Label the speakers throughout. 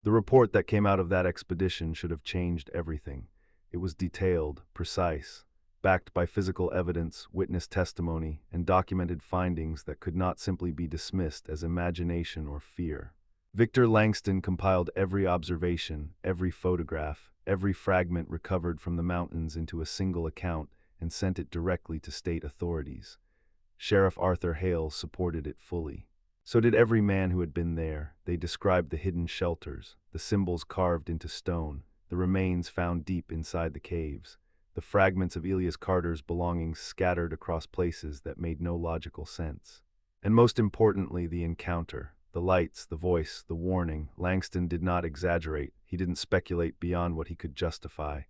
Speaker 1: The report that came out of that expedition should have changed everything. It was detailed, precise, backed by physical evidence, witness testimony, and documented findings that could not simply be dismissed as imagination or fear. Victor Langston compiled every observation, every photograph, every fragment recovered from the mountains into a single account and sent it directly to state authorities. Sheriff Arthur Hale supported it fully. So did every man who had been there. They described the hidden shelters, the symbols carved into stone, the remains found deep inside the caves, the fragments of Elias Carter's belongings scattered across places that made no logical sense. And most importantly, the encounter. The lights, the voice, the warning. Langston did not exaggerate. He didn't speculate beyond what he could justify.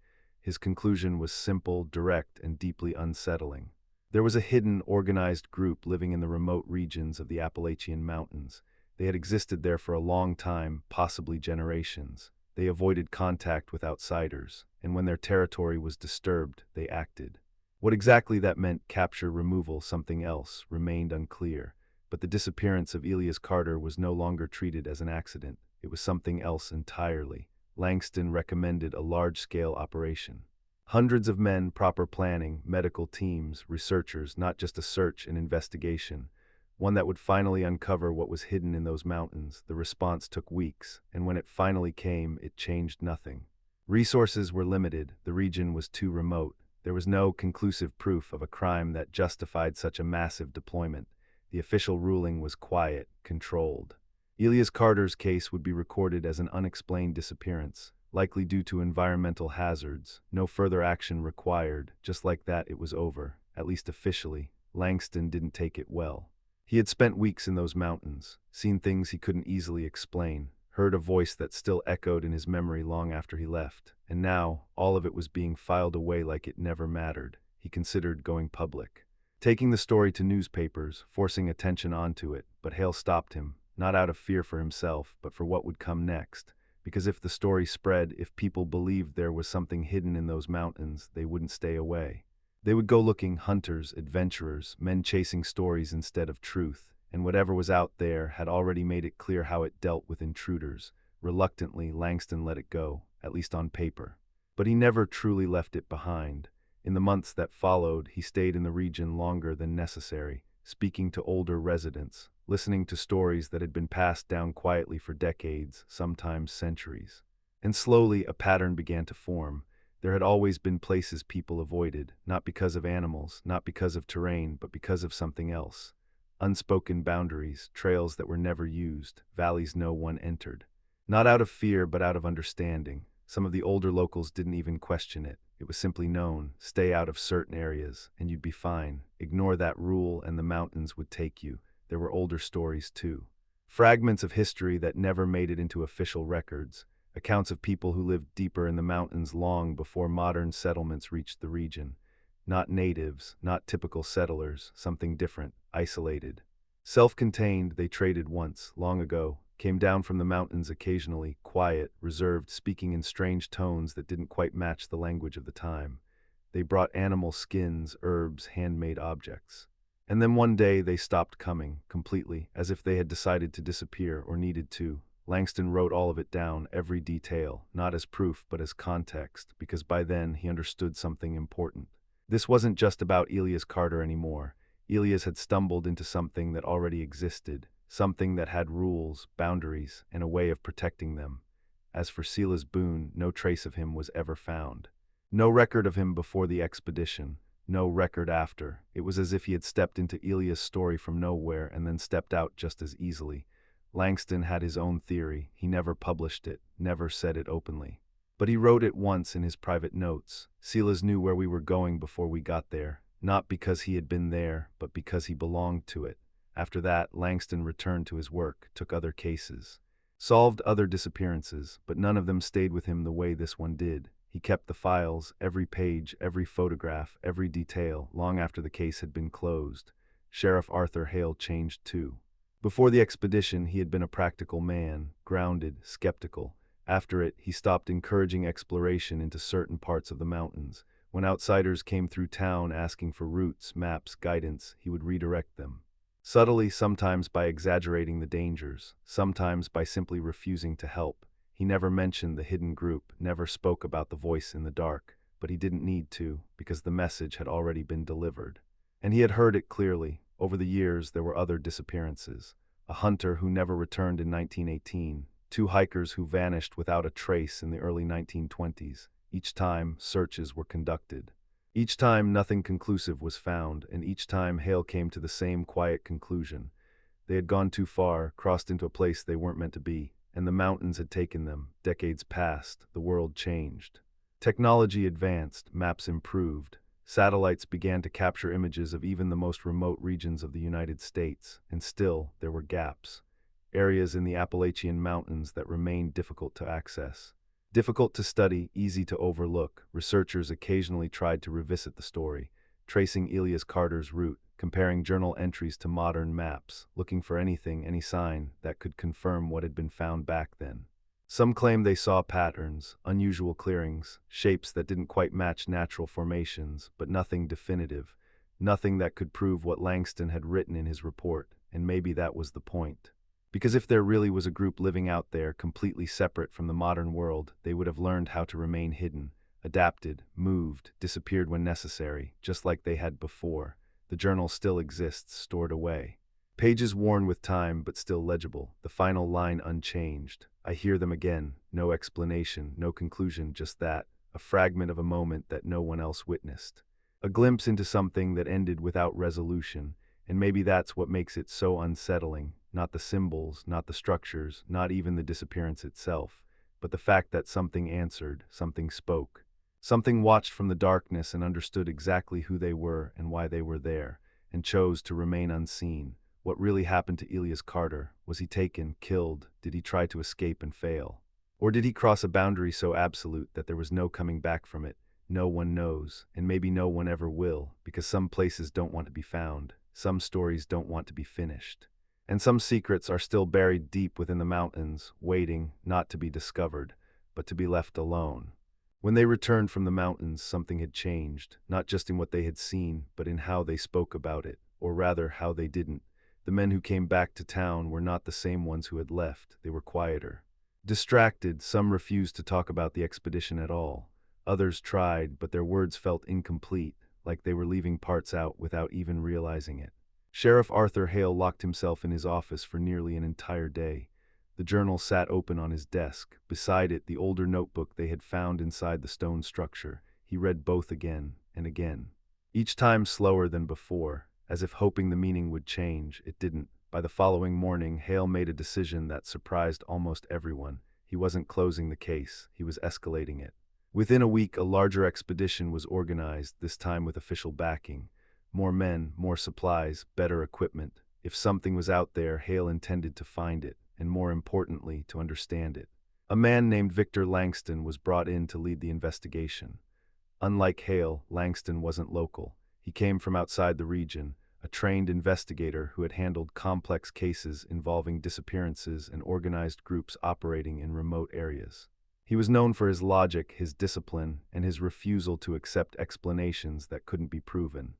Speaker 1: His conclusion was simple, direct, and deeply unsettling. There was a hidden, organized group living in the remote regions of the Appalachian Mountains. They had existed there for a long time, possibly generations. They avoided contact with outsiders, and when their territory was disturbed, they acted. What exactly that meant, capture, removal, something else, remained unclear. But the disappearance of Elias Carter was no longer treated as an accident. It was something else entirely. Langston recommended a large-scale operation. Hundreds of men, proper planning, medical teams, researchers, not just a search and investigation. One that would finally uncover what was hidden in those mountains. The response took weeks, and when it finally came, it changed nothing. Resources were limited, the region was too remote. There was no conclusive proof of a crime that justified such a massive deployment. The official ruling was quiet, controlled. Elias Carter's case would be recorded as an unexplained disappearance, likely due to environmental hazards. No further action required. Just like that, it was over, at least officially. Langston didn't take it well. He had spent weeks in those mountains, seen things he couldn't easily explain, heard a voice that still echoed in his memory long after he left, and now all of it was being filed away like it never mattered. He considered going public, taking the story to newspapers, forcing attention onto it, but Hale stopped him, not out of fear for himself, but for what would come next. Because if the story spread, if people believed there was something hidden in those mountains, they wouldn't stay away. They would go looking, hunters, adventurers, men chasing stories instead of truth, and whatever was out there had already made it clear how it dealt with intruders. Reluctantly, Langston let it go, at least on paper. But he never truly left it behind. In the months that followed, he stayed in the region longer than necessary, speaking to older residents, listening to stories that had been passed down quietly for decades, sometimes centuries. And slowly, a pattern began to form. There had always been places people avoided, not because of animals, not because of terrain, but because of something else. Unspoken boundaries, trails that were never used, valleys no one entered. Not out of fear, but out of understanding. Some of the older locals didn't even question it. It was simply known. Stay out of certain areas, and you'd be fine. Ignore that rule, and the mountains would take you. There were older stories, too. Fragments of history that never made it into official records. Accounts of people who lived deeper in the mountains long before modern settlements reached the region. Not natives, not typical settlers, something different, isolated. Self-contained, they traded once, long ago, came down from the mountains occasionally, quiet, reserved, speaking in strange tones that didn't quite match the language of the time. They brought animal skins, herbs, handmade objects. And then one day they stopped coming, completely, as if they had decided to disappear or needed to. Langston wrote all of it down, every detail, not as proof but as context, because by then he understood something important. This wasn't just about Elias Carter anymore. Elias had stumbled into something that already existed, something that had rules, boundaries, and a way of protecting them. As for Silas Boone, no trace of him was ever found. No record of him before the expedition, no record after. It was as if he had stepped into Elias' story from nowhere and then stepped out just as easily. Langston had his own theory. He never published it, never said it openly. But he wrote it once in his private notes. Silas knew where we were going before we got there, not because he had been there, but because he belonged to it. After that, Langston returned to his work, took other cases, solved other disappearances, but none of them stayed with him the way this one did. He kept the files, every page, every photograph, every detail, long after the case had been closed. Sheriff Arthur Hale changed too. Before the expedition, he had been a practical man, grounded, skeptical. After it, he stopped encouraging exploration into certain parts of the mountains. When outsiders came through town asking for routes, maps, guidance, he would redirect them. Subtly, sometimes by exaggerating the dangers, sometimes by simply refusing to help. He never mentioned the hidden group, never spoke about the voice in the dark, but he didn't need to, because the message had already been delivered. And he had heard it clearly. Over the years, there were other disappearances. A hunter who never returned in 1918, two hikers who vanished without a trace in the early 1920s. Each time, searches were conducted. Each time, nothing conclusive was found, and each time Hale came to the same quiet conclusion. They had gone too far, crossed into a place they weren't meant to be, and the mountains had taken them. Decades passed, the world changed. Technology advanced, maps improved. Satellites began to capture images of even the most remote regions of the United States, and still there were gaps. Areas in the Appalachian Mountains that remained difficult to access. Difficult to study, easy to overlook, researchers occasionally tried to revisit the story, tracing Elias Carter's route, comparing journal entries to modern maps, looking for anything, any sign that could confirm what had been found back then. Some claimed they saw patterns, unusual clearings, shapes that didn't quite match natural formations, but nothing definitive, nothing that could prove what Langston had written in his report, and maybe that was the point. Because if there really was a group living out there completely separate from the modern world, they would have learned how to remain hidden, adapted, moved, disappeared when necessary, just like they had before. The journal still exists, stored away. Pages worn with time but still legible, the final line unchanged. I hear them again, no explanation, no conclusion, just that, a fragment of a moment that no one else witnessed. A glimpse into something that ended without resolution, and maybe that's what makes it so unsettling, not the symbols, not the structures, not even the disappearance itself, but the fact that something answered, something spoke. Something watched from the darkness and understood exactly who they were and why they were there, and chose to remain unseen. What really happened to Elias Carter? Was he taken, killed? Did he try to escape and fail? Or did he cross a boundary so absolute that there was no coming back from it? No one knows, and maybe no one ever will, because some places don't want to be found, some stories don't want to be finished. And some secrets are still buried deep within the mountains, waiting, not to be discovered, but to be left alone. When they returned from the mountains, something had changed, not just in what they had seen, but in how they spoke about it, or rather, how they didn't. The men who came back to town were not the same ones who had left. They were quieter. Distracted, some refused to talk about the expedition at all. Others tried, but their words felt incomplete, like they were leaving parts out without even realizing it. Sheriff Arthur Hale locked himself in his office for nearly an entire day. The journal sat open on his desk. Beside it, the older notebook they had found inside the stone structure. He read both again and again. Each time slower than before, as if hoping the meaning would change. It didn't. By the following morning, Hale made a decision that surprised almost everyone. He wasn't closing the case, he was escalating it. Within a week, a larger expedition was organized, this time with official backing. More men, more supplies, better equipment. If something was out there, Hale intended to find it, and more importantly, to understand it. A man named Victor Langston was brought in to lead the investigation. Unlike Hale, Langston wasn't local. He came from outside the region, a trained investigator who had handled complex cases involving disappearances and organized groups operating in remote areas. He was known for his logic, his discipline, and his refusal to accept explanations that couldn't be proven.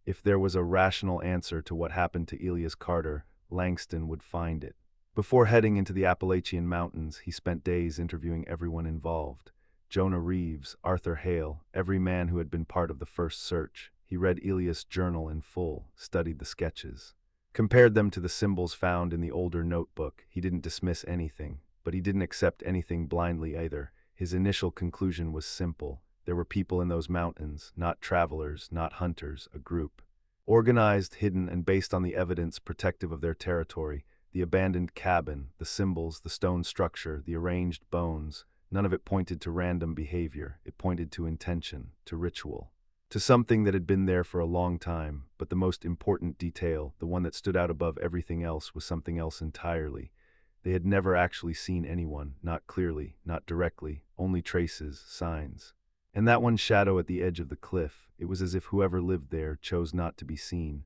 Speaker 1: If there was a rational answer to what happened to Elias Carter, Langston would find it. Before heading into the Appalachian Mountains, he spent days interviewing everyone involved. Jonah Reeves, Arthur Hale, every man who had been part of the first search. He read Elias' journal in full, studied the sketches, compared them to the symbols found in the older notebook. He didn't dismiss anything, but he didn't accept anything blindly either. His initial conclusion was simple. There were people in those mountains, not travelers, not hunters, a group. Organized, hidden, and based on the evidence protective of their territory. The abandoned cabin, the symbols, the stone structure, the arranged bones. None of it pointed to random behavior. It pointed to intention, to ritual, to something that had been there for a long time. But the most important detail, the one that stood out above everything else, was something else entirely. They had never actually seen anyone, not clearly, not directly, only traces, signs. And that one shadow at the edge of the cliff, it was as if whoever lived there chose not to be seen.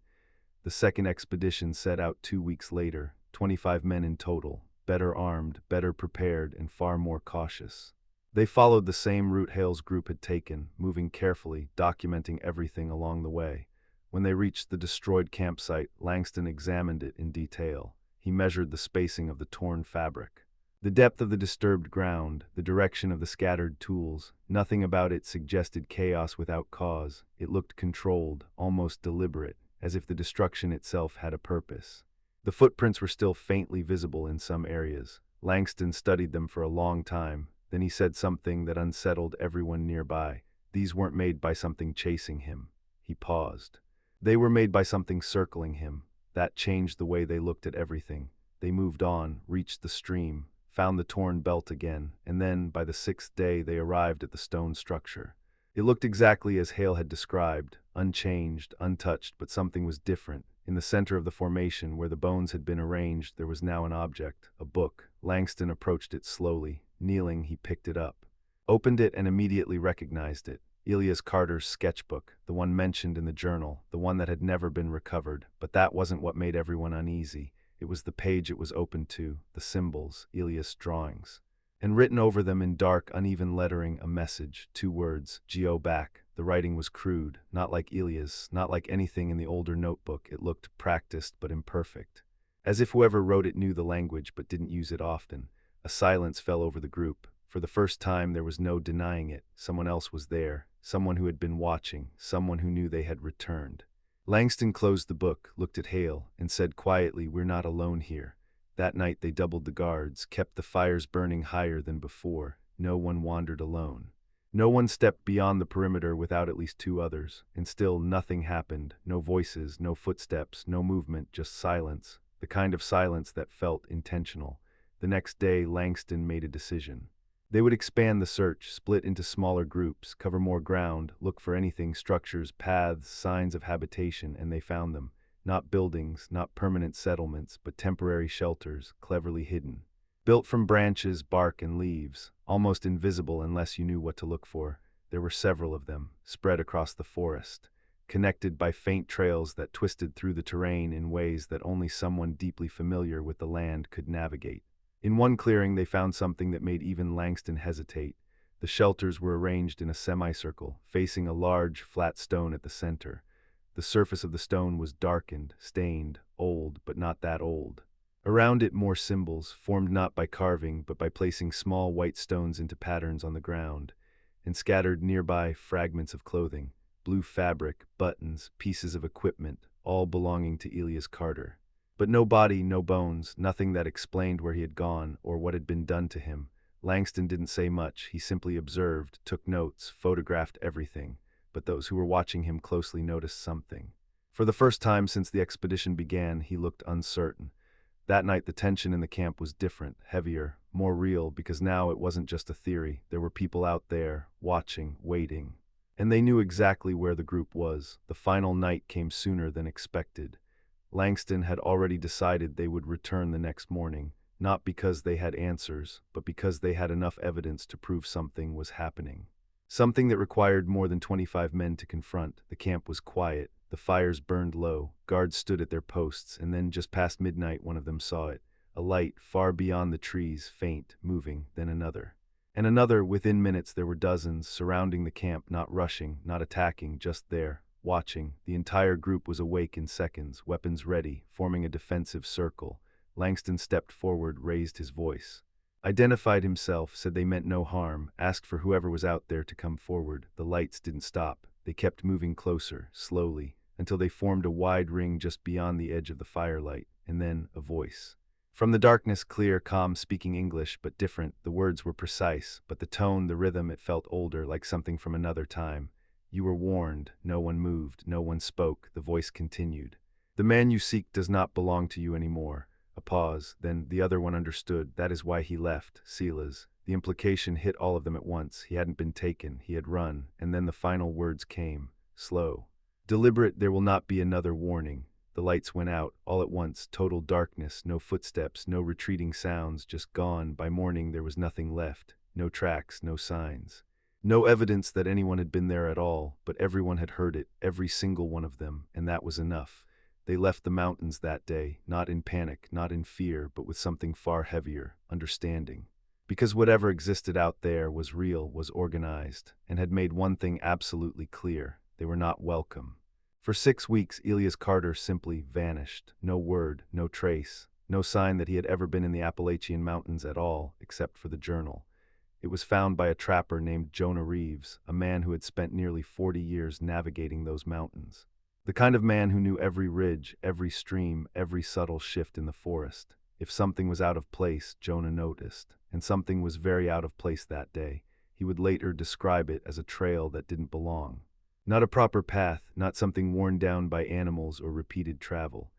Speaker 1: The second expedition set out 2 weeks later, 25 men in total, better armed, better prepared, and far more cautious. They followed the same route Hale's group had taken, moving carefully, documenting everything along the way. When they reached the destroyed campsite, Langston examined it in detail. He measured the spacing of the torn fabric. The depth of the disturbed ground, the direction of the scattered tools, nothing about it suggested chaos without cause. It looked controlled, almost deliberate, as if the destruction itself had a purpose. The footprints were still faintly visible in some areas. Langston studied them for a long time. Then he said something that unsettled everyone nearby. These weren't made by something chasing him. He paused. They were made by something circling him. That changed the way they looked at everything. They moved on, reached the stream, found the torn belt again, and then, by the 6th day, they arrived at the stone structure. It looked exactly as Hale had described, unchanged, untouched, but something was different. In the center of the formation, where the bones had been arranged, there was now an object, a book. Langston approached it slowly. Kneeling, he picked it up, opened it, and immediately recognized it. Elias Carter's sketchbook, the one mentioned in the journal, the one that had never been recovered. But that wasn't what made everyone uneasy. It was the page it was open to, the symbols, Elias' drawings. And written over them in dark, uneven lettering, a message, 2 words, Geo back. The writing was crude, not like Elias, not like anything in the older notebook. It looked practiced but imperfect. As if whoever wrote it knew the language but didn't use it often. A silence fell over the group. For the first time, there was no denying it. Someone else was there, someone who had been watching, someone who knew they had returned. Langston closed the book, looked at Hale, and said quietly, "We're not alone here." That night they doubled the guards, kept the fires burning higher than before. No one wandered alone. No one stepped beyond the perimeter without at least 2 others, and still nothing happened. No voices, no footsteps, no movement, just silence. The kind of silence that felt intentional. The next day, Langston made a decision. They would expand the search, split into smaller groups, cover more ground, look for anything, structures, paths, signs of habitation, and they found them. Not buildings, not permanent settlements, but temporary shelters, cleverly hidden. Built from branches, bark, and leaves, almost invisible unless you knew what to look for. There were several of them, spread across the forest, connected by faint trails that twisted through the terrain in ways that only someone deeply familiar with the land could navigate. In one clearing, they found something that made even Langston hesitate. The shelters were arranged in a semicircle, facing a large, flat stone at the center. The surface of the stone was darkened, stained, old, but not that old. Around it, more symbols, formed not by carving, but by placing small white stones into patterns on the ground, and scattered nearby fragments of clothing, blue fabric, buttons, pieces of equipment, all belonging to Elias Carter. But no body, no bones, nothing that explained where he had gone or what had been done to him. Langston didn't say much. He simply observed, took notes, photographed everything. But those who were watching him closely noticed something. For the first time since the expedition began, he looked uncertain. That night the tension in the camp was different, heavier, more real, because now it wasn't just a theory. There were people out there, watching, waiting. And they knew exactly where the group was. The final night came sooner than expected. Langston had already decided they would return the next morning, not because they had answers, but because they had enough evidence to prove something was happening. Something that required more than 25 men to confront. The camp was quiet. The fires burned low. Guards stood at their posts, and then just past midnight one of them saw it. A light far beyond the trees, faint, moving, then another. And another. Within minutes there were dozens, surrounding the camp, not rushing, not attacking, just there, watching. The entire group was awake in seconds, weapons ready, forming a defensive circle. Langston stepped forward, raised his voice. Identified himself, said they meant no harm, asked for whoever was out there to come forward. The lights didn't stop. They kept moving closer, slowly, until they formed a wide ring just beyond the edge of the firelight. And then a voice. From the darkness, clear, calm, speaking English, but different. The words were precise, but the tone, the rhythm, it felt older, like something from another time. "You were warned." No one moved, no one spoke. The voice continued. "The man you seek does not belong to you anymore." A pause, then the other one understood. That is why he left, Silas. The implication hit all of them at once. He hadn't been taken, he had run, and then the final words came, slow. Deliberate. "There will not be another warning." The lights went out, all at once, total darkness, no footsteps, no retreating sounds, just gone. By morning there was nothing left, no tracks, no signs. No evidence that anyone had been there at all, but everyone had heard it, every single one of them, and that was enough. They left the mountains that day, not in panic, not in fear, but with something far heavier, understanding. Because whatever existed out there was real, was organized, and had made one thing absolutely clear: they were not welcome. For 6 weeks, Elias Carter simply vanished. No word, no trace. no sign that he had ever been in the Appalachian Mountains at all, except for the journal. It was found by a trapper named Jonah Reeves, a man who had spent nearly 40 years navigating those mountains. The kind of man who knew every ridge, every stream, every subtle shift in the forest. If something was out of place, Jonah noticed, and something was very out of place that day. He would later describe it as a trail that didn't belong. Not a proper path, not something worn down by animals or repeated travel.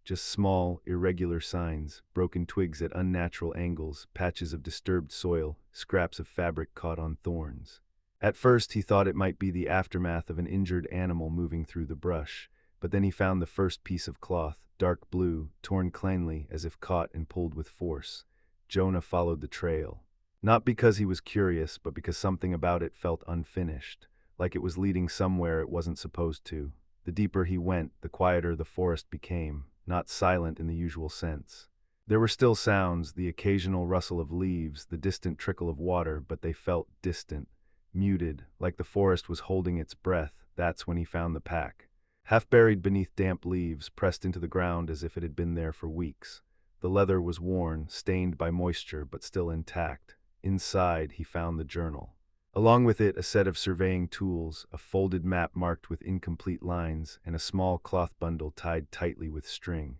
Speaker 1: Just small, irregular signs, broken twigs at unnatural angles, patches of disturbed soil, scraps of fabric caught on thorns. At first he thought it might be the aftermath of an injured animal moving through the brush, but then he found the first piece of cloth, dark blue, torn cleanly as if caught and pulled with force. Jonah followed the trail. Not because he was curious, but because something about it felt unfinished, like it was leading somewhere it wasn't supposed to. The deeper he went, the quieter the forest became, not silent in the usual sense. There were still sounds, the occasional rustle of leaves, the distant trickle of water, but they felt distant, muted, like the forest was holding its breath. That's when he found the pack. Half buried beneath damp leaves, pressed into the ground as if it had been there for weeks. The leather was worn, stained by moisture, but still intact. Inside, he found the journal. Along with it, a set of surveying tools, a folded map marked with incomplete lines, and a small cloth bundle tied tightly with string.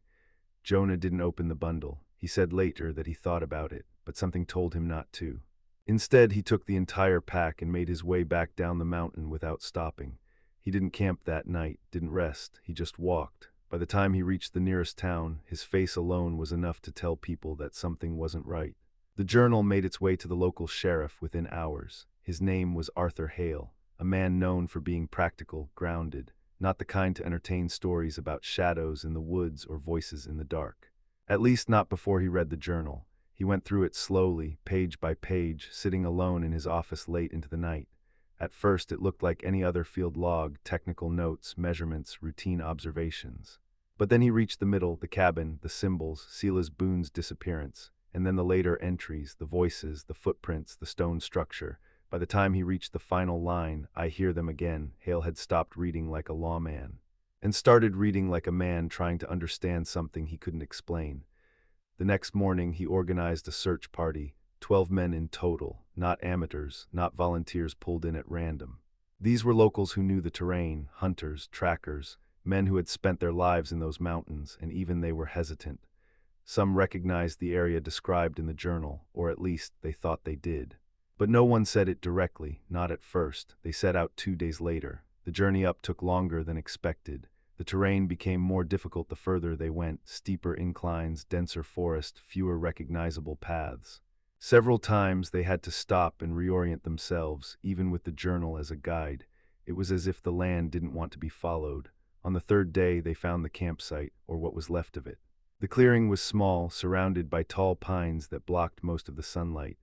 Speaker 1: Jonah didn't open the bundle. He said later that he thought about it, but something told him not to. Instead, he took the entire pack and made his way back down the mountain without stopping. He didn't camp that night, didn't rest, he just walked. By the time he reached the nearest town, his face alone was enough to tell people that something wasn't right. The journal made its way to the local sheriff within hours. His name was Arthur Hale, a man known for being practical, grounded, not the kind to entertain stories about shadows in the woods or voices in the dark. At least not before he read the journal. He went through it slowly, page by page, sitting alone in his office late into the night. At first it looked like any other field log, technical notes, measurements, routine observations. But then he reached the middle, the cabin, the symbols, Silas Boone's disappearance, and then the later entries, the voices, the footprints, the stone structure. By the time he reached the final line, "I hear them again," Hale had stopped reading like a lawman and started reading like a man trying to understand something he couldn't explain. The next morning, he organized a search party, 12 men in total, not amateurs, not volunteers pulled in at random. These were locals who knew the terrain, hunters, trackers, men who had spent their lives in those mountains, and even they were hesitant. Some recognized the area described in the journal, or at least they thought they did. But no one said it directly, not at first. They set out 2 days later. The journey up took longer than expected. The terrain became more difficult the further they went, steeper inclines, denser forest, fewer recognizable paths. Several times they had to stop and reorient themselves, even with the journal as a guide. It was as if the land didn't want to be followed. On the third day they found the campsite, or what was left of it. The clearing was small, surrounded by tall pines that blocked most of the sunlight.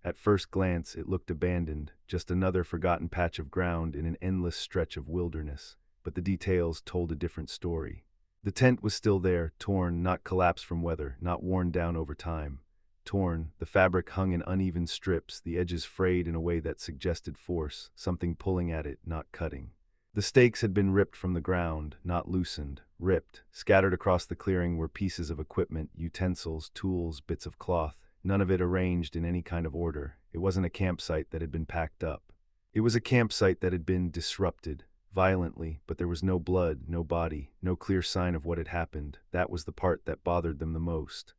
Speaker 1: At first glance, it looked abandoned, just another forgotten patch of ground in an endless stretch of wilderness, but the details told a different story. The tent was still there, torn, not collapsed from weather, not worn down over time. Torn, the fabric hung in uneven strips, the edges frayed in a way that suggested force, something pulling at it, not cutting. The stakes had been ripped from the ground, not loosened, ripped. Scattered across the clearing were pieces of equipment, utensils, tools, bits of cloth. None of it arranged in any kind of order. It wasn't a campsite that had been packed up. It was a campsite that had been disrupted, violently, but there was no blood, no body, no clear sign of what had happened. That was the part that bothered them the most.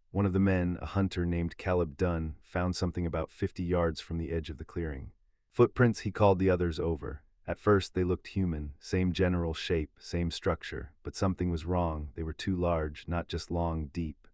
Speaker 1: One of the men, a hunter named Caleb Dunn, found something about 50 yards from the edge of the clearing. Footprints. He called the others over. At first they looked human, same general shape, same structure, but something was wrong. They were too large, not just long, deep.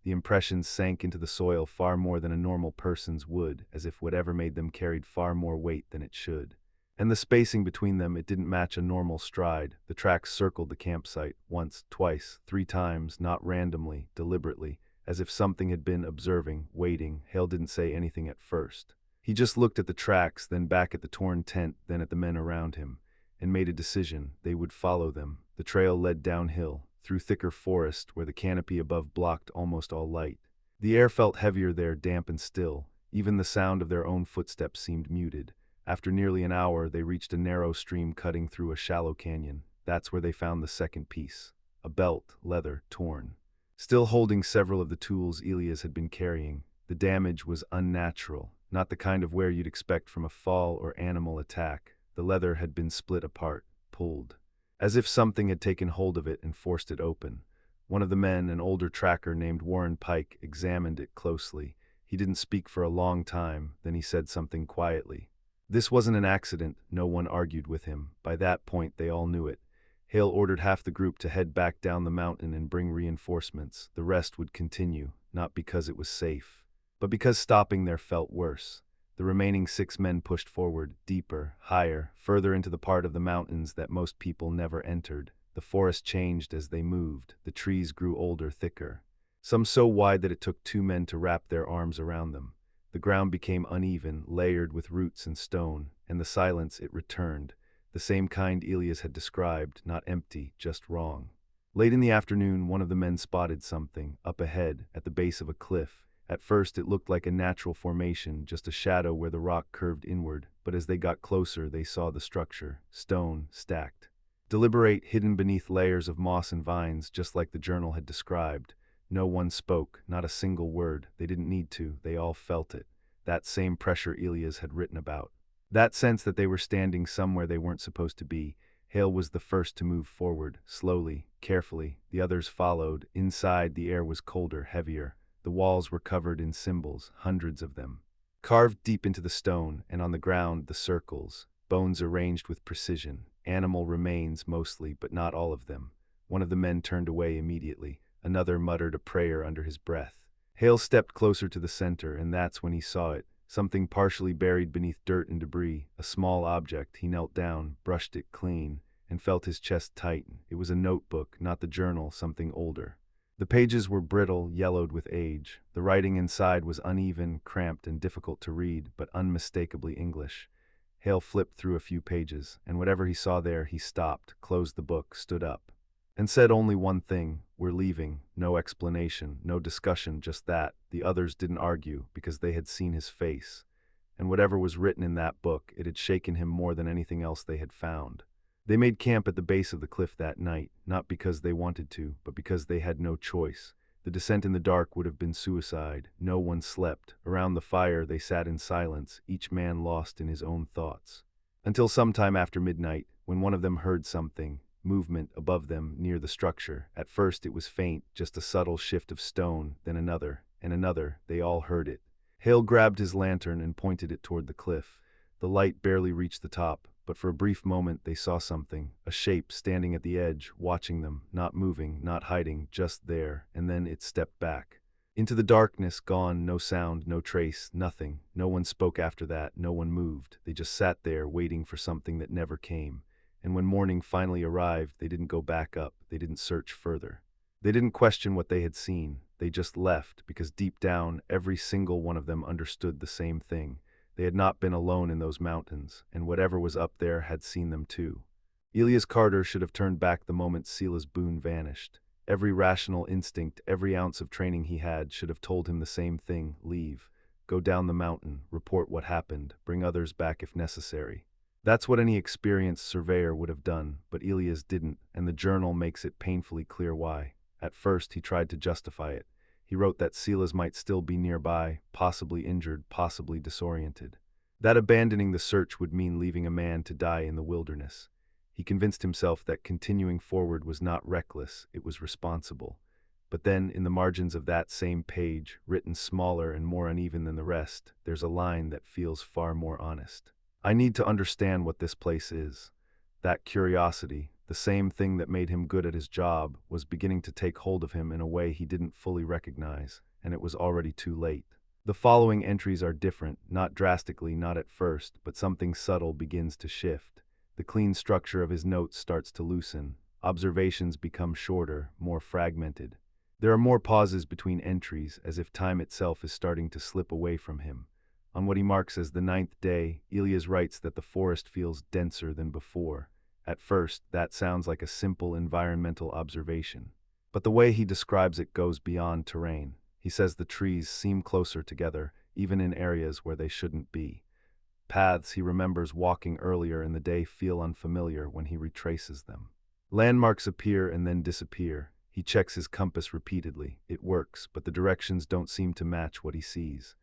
Speaker 1: The impressions sank into the soil far more than a normal person's would, as if whatever made them carried far more weight than it should. And the spacing between them, it didn't match a normal stride. The tracks circled the campsite, once, twice, 3 times, not randomly, deliberately, as if something had been observing, waiting. Hale didn't say anything at first. He just looked at the tracks, then back at the torn tent, then at the men around him, and made a decision. They would follow them. The trail led downhill, through thicker forest where the canopy above blocked almost all light. The air felt heavier there, damp and still. Even the sound of their own footsteps seemed muted. After nearly an hour, they reached a narrow stream cutting through a shallow canyon. That's where they found the second piece. A belt, leather, torn. still holding several of the tools Elias had been carrying. The damage was unnatural, not the kind of wear you'd expect from a fall or animal attack. The leather had been split apart, pulled, as if something had taken hold of it and forced it open. One of the men, an older tracker named Warren Pike, examined it closely. He didn't speak for a long time, then he said something quietly. This wasn't an accident, no one argued with him. By that point, they all knew it. Hale ordered half the group to head back down the mountain and bring reinforcements. The rest would continue, not because it was safe, but because stopping there felt worse. The remaining 6 men pushed forward, deeper, higher, further into the part of the mountains that most people never entered. The forest changed as they moved. The trees grew older, thicker, some so wide that it took 2 men to wrap their arms around them. The ground became uneven, layered with roots and stone, and the silence, it returned. The same kind Elias had described, not empty, just wrong. Late in the afternoon, one of the men spotted something, up ahead, at the base of a cliff. At first it looked like a natural formation, just a shadow where the rock curved inward, but as they got closer they saw the structure, stone, stacked. Deliberate, hidden beneath layers of moss and vines, just like the journal had described. No one spoke, not a single word. They didn't need to, they all felt it. That same pressure Elias had written about. That sense that they were standing somewhere they weren't supposed to be. Hale was the first to move forward, slowly, carefully. The others followed. Inside, the air was colder, heavier. The walls were covered in symbols, hundreds of them, carved deep into the stone, and on the ground the circles, bones arranged with precision, animal remains mostly, but not all of them. One of the men turned away immediately. Another muttered a prayer under his breath. Hale stepped closer to the center, and that's when he saw it, something partially buried beneath dirt and debris, a small object. He knelt down, brushed it clean, and felt his chest tighten. It was a notebook, not the journal, something older. The pages were brittle, yellowed with age. The writing inside was uneven, cramped, and difficult to read, but unmistakably English. Hale flipped through a few pages, and whatever he saw there, he stopped, closed the book, stood up, and said only one thing: "We're leaving." No explanation, no discussion, just that. The others didn't argue, because they had seen his face. And whatever was written in that book, it had shaken him more than anything else they had found. They made camp at the base of the cliff that night, not because they wanted to, but because they had no choice. The descent in the dark would have been suicide. No one slept. Around the fire they sat in silence, each man lost in his own thoughts. Until sometime after midnight, when one of them heard something, movement above them near the structure. At first it was faint, just a subtle shift of stone, then another, and another. They all heard it. Hale grabbed his lantern and pointed it toward the cliff. The light barely reached the top, but for a brief moment they saw something, a shape standing at the edge, watching them, not moving, not hiding, just there, and then it stepped back. Into the darkness, gone, no sound, no trace, nothing. No one spoke after that, no one moved. They just sat there, waiting for something that never came. And when morning finally arrived, they didn't go back up, they didn't search further. They didn't question what they had seen, they just left, because deep down, every single one of them understood the same thing. They had not been alone in those mountains, and whatever was up there had seen them too. Elias Carter should have turned back the moment Silas Boone vanished. Every rational instinct, every ounce of training he had should have told him the same thing: leave, go down the mountain, report what happened, bring others back if necessary. That's what any experienced surveyor would have done, but Elias didn't, and the journal makes it painfully clear why. At first he tried to justify it. He wrote that Silas might still be nearby, possibly injured, possibly disoriented. That abandoning the search would mean leaving a man to die in the wilderness. He convinced himself that continuing forward was not reckless, it was responsible. But then, in the margins of that same page, written smaller and more uneven than the rest, there's a line that feels far more honest. "I need to understand what this place is." That curiosity, the same thing that made him good at his job, was beginning to take hold of him in a way he didn't fully recognize, and it was already too late. The following entries are different, not drastically, not at first, but something subtle begins to shift. The clean structure of his notes starts to loosen. Observations become shorter, more fragmented. There are more pauses between entries, as if time itself is starting to slip away from him. On what he marks as the 9th day, Elias writes that the forest feels denser than before. At first, that sounds like a simple environmental observation. But the way he describes it goes beyond terrain. He says the trees seem closer together, even in areas where they shouldn't be. Paths he remembers walking earlier in the day feel unfamiliar when he retraces them. Landmarks appear and then disappear. He checks his compass repeatedly. It works, but the directions don't seem to match what he sees.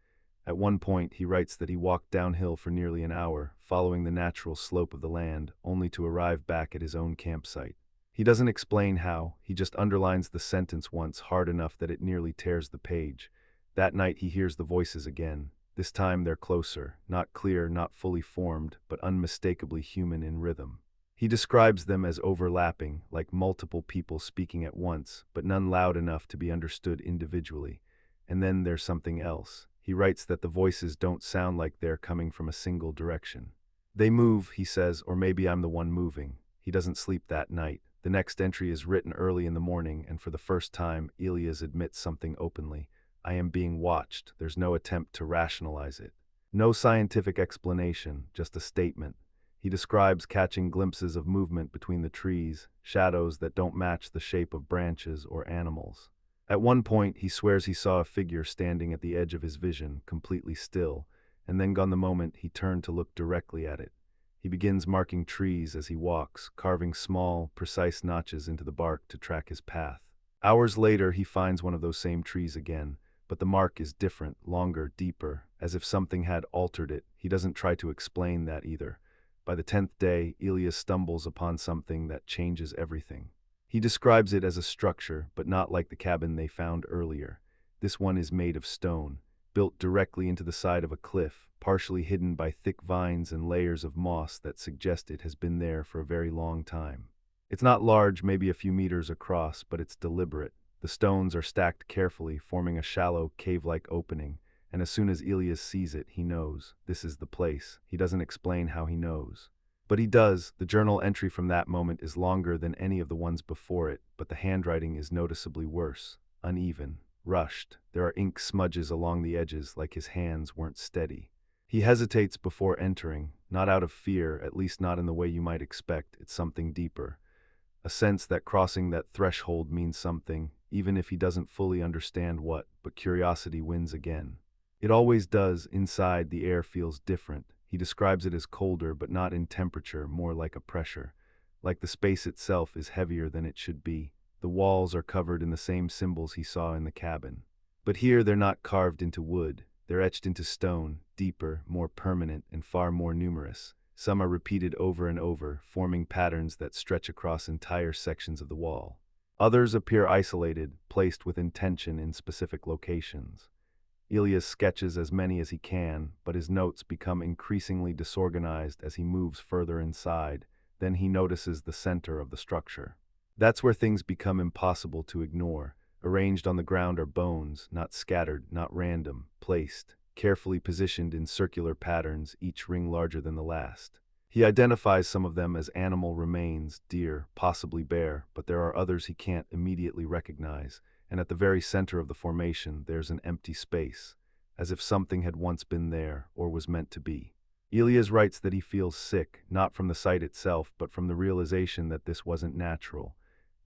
Speaker 1: At one point, he writes that he walked downhill for nearly an hour, following the natural slope of the land, only to arrive back at his own campsite. He doesn't explain how, he just underlines the sentence once hard enough that it nearly tears the page. That night he hears the voices again. This time they're closer, not clear, not fully formed, but unmistakably human in rhythm. He describes them as overlapping, like multiple people speaking at once, but none loud enough to be understood individually. And then there's something else. He writes that the voices don't sound like they're coming from a single direction. They move, he says, or maybe I'm the one moving. He doesn't sleep that night. The next entry is written early in the morning, and for the first time, Elias admits something openly. I am being watched. There's no attempt to rationalize it. No scientific explanation, just a statement. He describes catching glimpses of movement between the trees, shadows that don't match the shape of branches or animals. At one point, he swears he saw a figure standing at the edge of his vision, completely still, and then gone the moment he turned to look directly at it. He begins marking trees as he walks, carving small, precise notches into the bark to track his path. Hours later, he finds one of those same trees again, but the mark is different, longer, deeper, as if something had altered it. He doesn't try to explain that either. By the 10th day, Elias stumbles upon something that changes everything. He describes it as a structure, but not like the cabin they found earlier. This one is made of stone, built directly into the side of a cliff, partially hidden by thick vines and layers of moss that suggest it has been there for a very long time. It's not large, maybe a few meters across, but it's deliberate. The stones are stacked carefully, forming a shallow, cave-like opening, and as soon as Elias sees it, he knows. This is the place. He doesn't explain how he knows. But he does. The journal entry from that moment is longer than any of the ones before it, but the handwriting is noticeably worse, uneven, rushed. There are ink smudges along the edges, like his hands weren't steady. He hesitates before entering, not out of fear, at least not in the way you might expect. It's something deeper. A sense that crossing that threshold means something, even if he doesn't fully understand what, but curiosity wins again. It always does. Inside, the air feels different. He describes it as colder, but not in temperature, more like a pressure. Like the space itself is heavier than it should be. The walls are covered in the same symbols he saw in the cabin. But here they're not carved into wood. They're etched into stone, deeper, more permanent, and far more numerous. Some are repeated over and over, forming patterns that stretch across entire sections of the wall. Others appear isolated, placed with intention in specific locations. Elias sketches as many as he can, but his notes become increasingly disorganized as he moves further inside. Then he notices the center of the structure. That's where things become impossible to ignore. Arranged on the ground are bones, not scattered, not random, placed, carefully positioned in circular patterns, each ring larger than the last. He identifies some of them as animal remains, deer, possibly bear, but there are others he can't immediately recognize. And at the very center of the formation, there's an empty space, as if something had once been there, or was meant to be. Elias writes that he feels sick, not from the sight itself, but from the realization that this wasn't natural.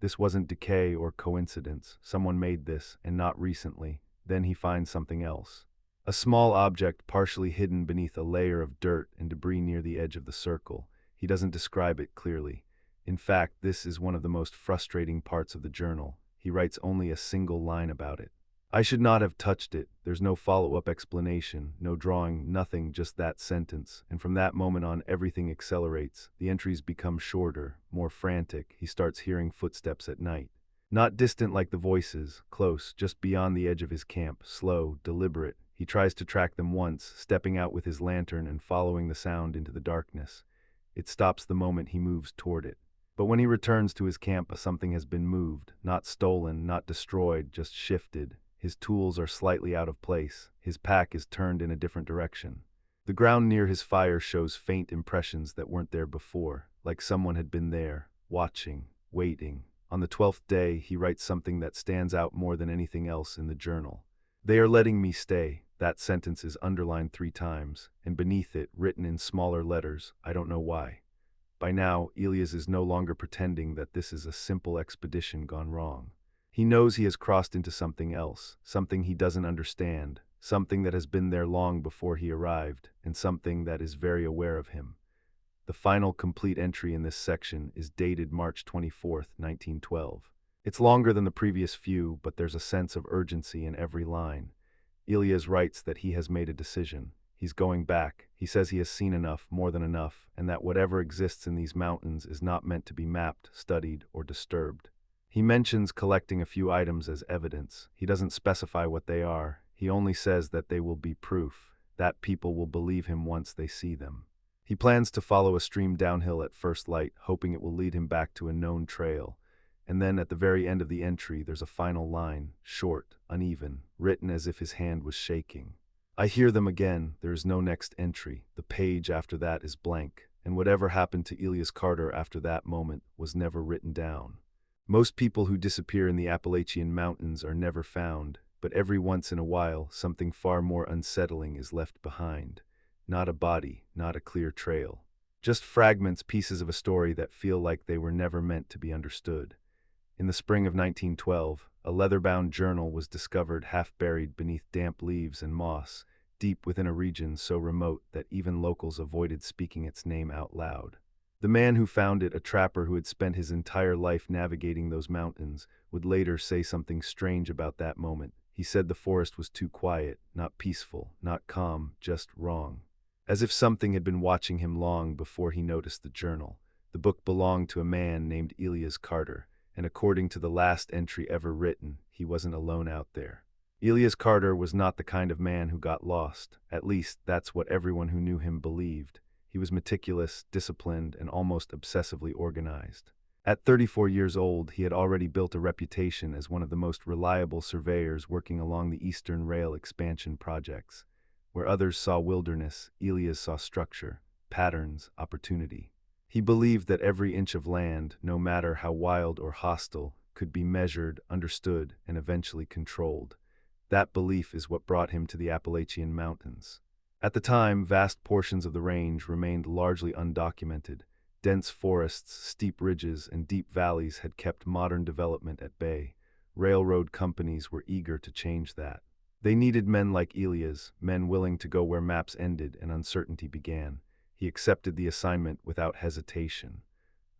Speaker 1: This wasn't decay or coincidence. Someone made this, and not recently. Then he finds something else. A small object partially hidden beneath a layer of dirt and debris near the edge of the circle. He doesn't describe it clearly. In fact, this is one of the most frustrating parts of the journal. He writes only a single line about it. I should not have touched it. There's no follow-up explanation, no drawing, nothing, just that sentence. And from that moment on, everything accelerates. The entries become shorter, more frantic. He starts hearing footsteps at night. Not distant like the voices, close, just beyond the edge of his camp, slow, deliberate. He tries to track them once, stepping out with his lantern and following the sound into the darkness. It stops the moment he moves toward it. But when he returns to his camp, something has been moved, not stolen, not destroyed, just shifted. His tools are slightly out of place. His pack is turned in a different direction. The ground near his fire shows faint impressions that weren't there before, like someone had been there, watching, waiting. On the 12th day, he writes something that stands out more than anything else in the journal. They are letting me stay. That sentence is underlined 3 times, and beneath it, written in smaller letters, I don't know why. By now, Elias is no longer pretending that this is a simple expedition gone wrong. He knows he has crossed into something else, something he doesn't understand, something that has been there long before he arrived, and something that is very aware of him. The final complete entry in this section is dated March 24, 1912. It's longer than the previous few, but there's a sense of urgency in every line. Elias writes that he has made a decision. He's going back. He says he has seen enough, more than enough, and that whatever exists in these mountains is not meant to be mapped, studied, or disturbed. He mentions collecting a few items as evidence. He doesn't specify what they are. He only says that they will be proof, that people will believe him once they see them. He plans to follow a stream downhill at first light, hoping it will lead him back to a known trail. And then at the very end of the entry, there's a final line, short, uneven, written as if his hand was shaking. I hear them again. There is no next entry. The page after that is blank, and whatever happened to Elias Carter after that moment was never written down. Most people who disappear in the Appalachian Mountains are never found, but every once in a while, something far more unsettling is left behind. Not a body, not a clear trail. Just fragments, pieces of a story that feel like they were never meant to be understood. In the spring of 1912, a leather-bound journal was discovered half-buried beneath damp leaves and moss, deep within a region so remote that even locals avoided speaking its name out loud. The man who found it, a trapper who had spent his entire life navigating those mountains, would later say something strange about that moment. He said the forest was too quiet, not peaceful, not calm, just wrong. As if something had been watching him long before he noticed the journal. The book belonged to a man named Elias Carter, and according to the last entry ever written, he wasn't alone out there. Elias Carter was not the kind of man who got lost. At least, that's what everyone who knew him believed. He was meticulous, disciplined, and almost obsessively organized. At 34 years old, he had already built a reputation as one of the most reliable surveyors working along the Eastern Rail expansion projects. Where others saw wilderness, Elias saw structure, patterns, opportunity. He believed that every inch of land, no matter how wild or hostile, could be measured, understood, and eventually controlled. That belief is what brought him to the Appalachian Mountains. At the time, vast portions of the range remained largely undocumented. Dense forests, steep ridges, and deep valleys had kept modern development at bay. Railroad companies were eager to change that. They needed men like Elias, men willing to go where maps ended and uncertainty began. He accepted the assignment without hesitation.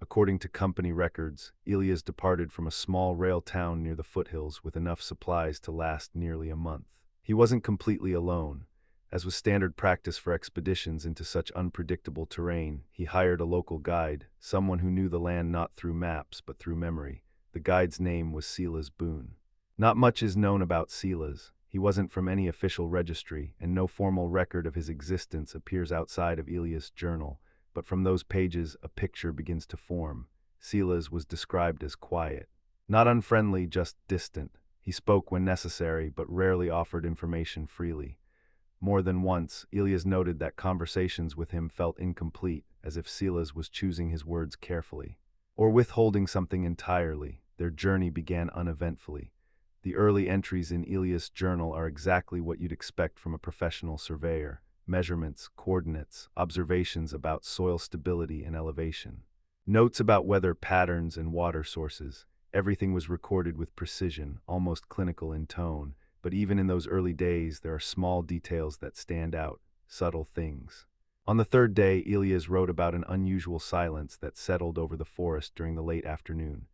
Speaker 1: According to company records, Elias departed from a small rail town near the foothills with enough supplies to last nearly a month. He wasn't completely alone. As was standard practice for expeditions into such unpredictable terrain, he hired a local guide, someone who knew the land not through maps but through memory. The guide's name was Silas Boone. Not much is known about Silas. He wasn't from any official registry, and no formal record of his existence appears outside of Elias' journal, but from those pages a picture begins to form. Silas was described as quiet. Not unfriendly, just distant. He spoke when necessary, but rarely offered information freely. More than once, Elias noted that conversations with him felt incomplete, as if Silas was choosing his words carefully, or withholding something entirely. Their journey began uneventfully. The early entries in Elias' journal are exactly what you'd expect from a professional surveyor. Measurements, coordinates, observations about soil stability and elevation. Notes about weather patterns and water sources. Everything was recorded with precision, almost clinical in tone, but even in those early days there are small details that stand out, subtle things. On the third day, Elias wrote about an unusual silence that settled over the forest during the late afternoon.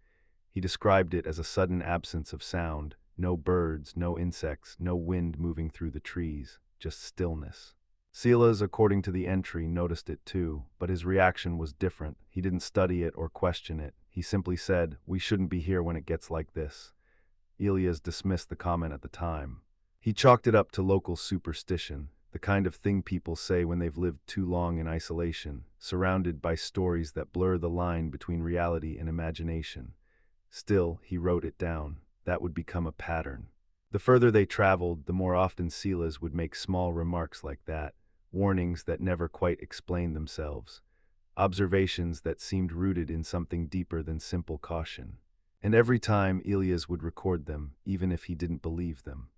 Speaker 1: He described it as a sudden absence of sound, no birds, no insects, no wind moving through the trees, just stillness. Silas, according to the entry, noticed it too, but his reaction was different. He didn't study it or question it. He simply said, "We shouldn't be here when it gets like this." Elias dismissed the comment at the time. He chalked it up to local superstition, the kind of thing people say when they've lived too long in isolation, surrounded by stories that blur the line between reality and imagination. Still, he wrote it down. That would become a pattern. The further they traveled, the more often Silas would make small remarks like that, warnings that never quite explained themselves, observations that seemed rooted in something deeper than simple caution. And every time, Elias would record them, even if he didn't believe them.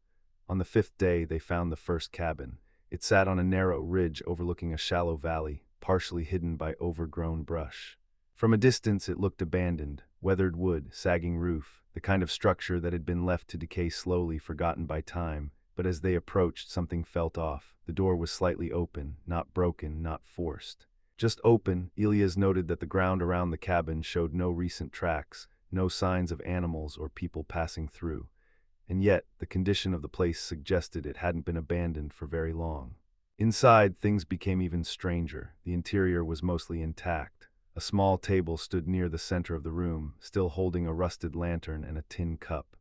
Speaker 1: On the fifth day, they found the first cabin. It sat on a narrow ridge overlooking a shallow valley, partially hidden by overgrown brush. From a distance, it looked abandoned, weathered wood, sagging roof, the kind of structure that had been left to decay slowly, forgotten by time. But as they approached, something felt off. The door was slightly open, not broken, not forced. Just open. Elias noted that the ground around the cabin showed no recent tracks, no signs of animals or people passing through. And yet, the condition of the place suggested it hadn't been abandoned for very long. Inside, things became even stranger. The interior was mostly intact. A small table stood near the center of the room, still holding a rusted lantern and a tin cup.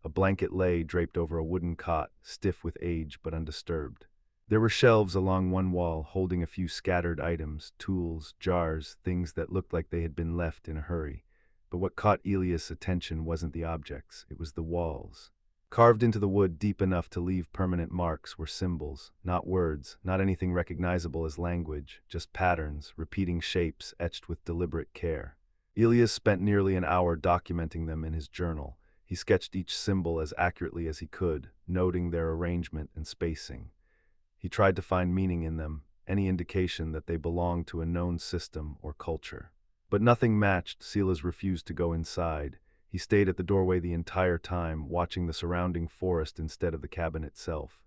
Speaker 1: A blanket lay draped over a wooden cot, stiff with age but undisturbed. There were shelves along one wall holding a few scattered items, tools, jars, things that looked like they had been left in a hurry. But what caught Elias' attention wasn't the objects, it was the walls. Carved into the wood deep enough to leave permanent marks were symbols, not words, not anything recognizable as language, just patterns, repeating shapes etched with deliberate care. Elias spent nearly an hour documenting them in his journal. He sketched each symbol as accurately as he could, noting their arrangement and spacing. He tried to find meaning in them, any indication that they belonged to a known system or culture. But nothing matched. Silas refused to go inside. He stayed at the doorway the entire time, watching the surrounding forest instead of the cabin itself.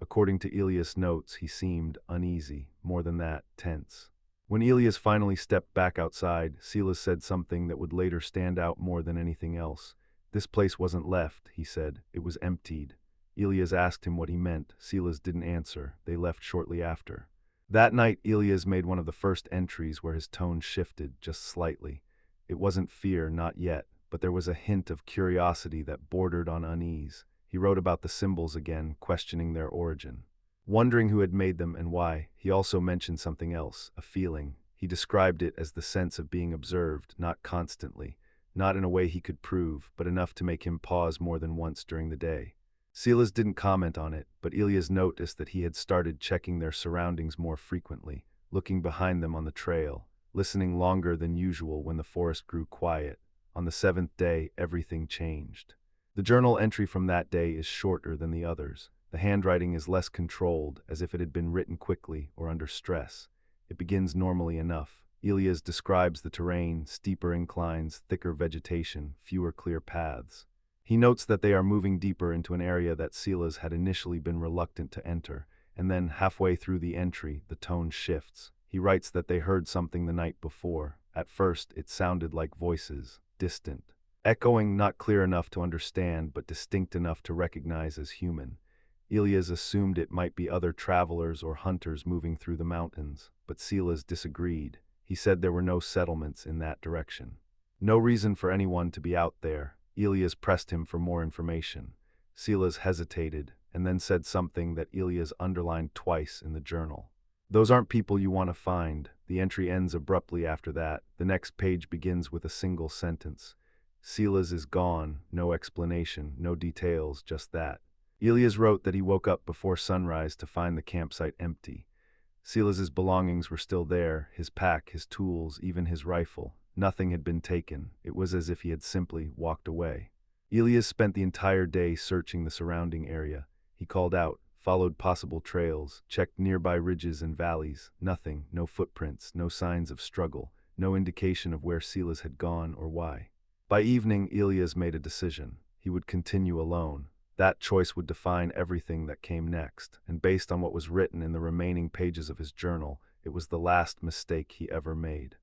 Speaker 1: According to Elias' notes, he seemed uneasy, more than that, tense. When Elias finally stepped back outside, Silas said something that would later stand out more than anything else. "This place wasn't left," he said. "It was emptied." Elias asked him what he meant. Silas didn't answer. They left shortly after. That night, Elias made one of the first entries where his tone shifted, just slightly. It wasn't fear, not yet, but there was a hint of curiosity that bordered on unease. He wrote about the symbols again, questioning their origin, wondering who had made them and why. He also mentioned something else, a feeling. He described it as the sense of being observed, not constantly, not in a way he could prove, but enough to make him pause more than once during the day. Silas didn't comment on it, but Elias noticed that he had started checking their surroundings more frequently, looking behind them on the trail, listening longer than usual when the forest grew quiet. On the seventh day, everything changed. The journal entry from that day is shorter than the others. The handwriting is less controlled, as if it had been written quickly or under stress. It begins normally enough. Elias describes the terrain, steeper inclines, thicker vegetation, fewer clear paths. He notes that they are moving deeper into an area that Silas had initially been reluctant to enter, and then halfway through the entry, the tone shifts. He writes that they heard something the night before. At first, it sounded like voices, distant, echoing, not clear enough to understand, but distinct enough to recognize as human. Elias assumed it might be other travelers or hunters moving through the mountains, but Silas disagreed. He said there were no settlements in that direction. No reason for anyone to be out there. Elias pressed him for more information. Silas hesitated, and then said something that Elias underlined twice in the journal. "Those aren't people you want to find." The entry ends abruptly after that. The next page begins with a single sentence. "Silas is gone." No explanation, no details, just that. Elias wrote that he woke up before sunrise to find the campsite empty. Silas's belongings were still there, his pack, his tools, even his rifle. Nothing had been taken. It was as if he had simply walked away. Elias spent the entire day searching the surrounding area. He called out, followed possible trails, checked nearby ridges and valleys. Nothing, no footprints, no signs of struggle, no indication of where Silas had gone or why. By evening, Elias made a decision. He would continue alone. That choice would define everything that came next, and based on what was written in the remaining pages of his journal, it was the last mistake he ever made.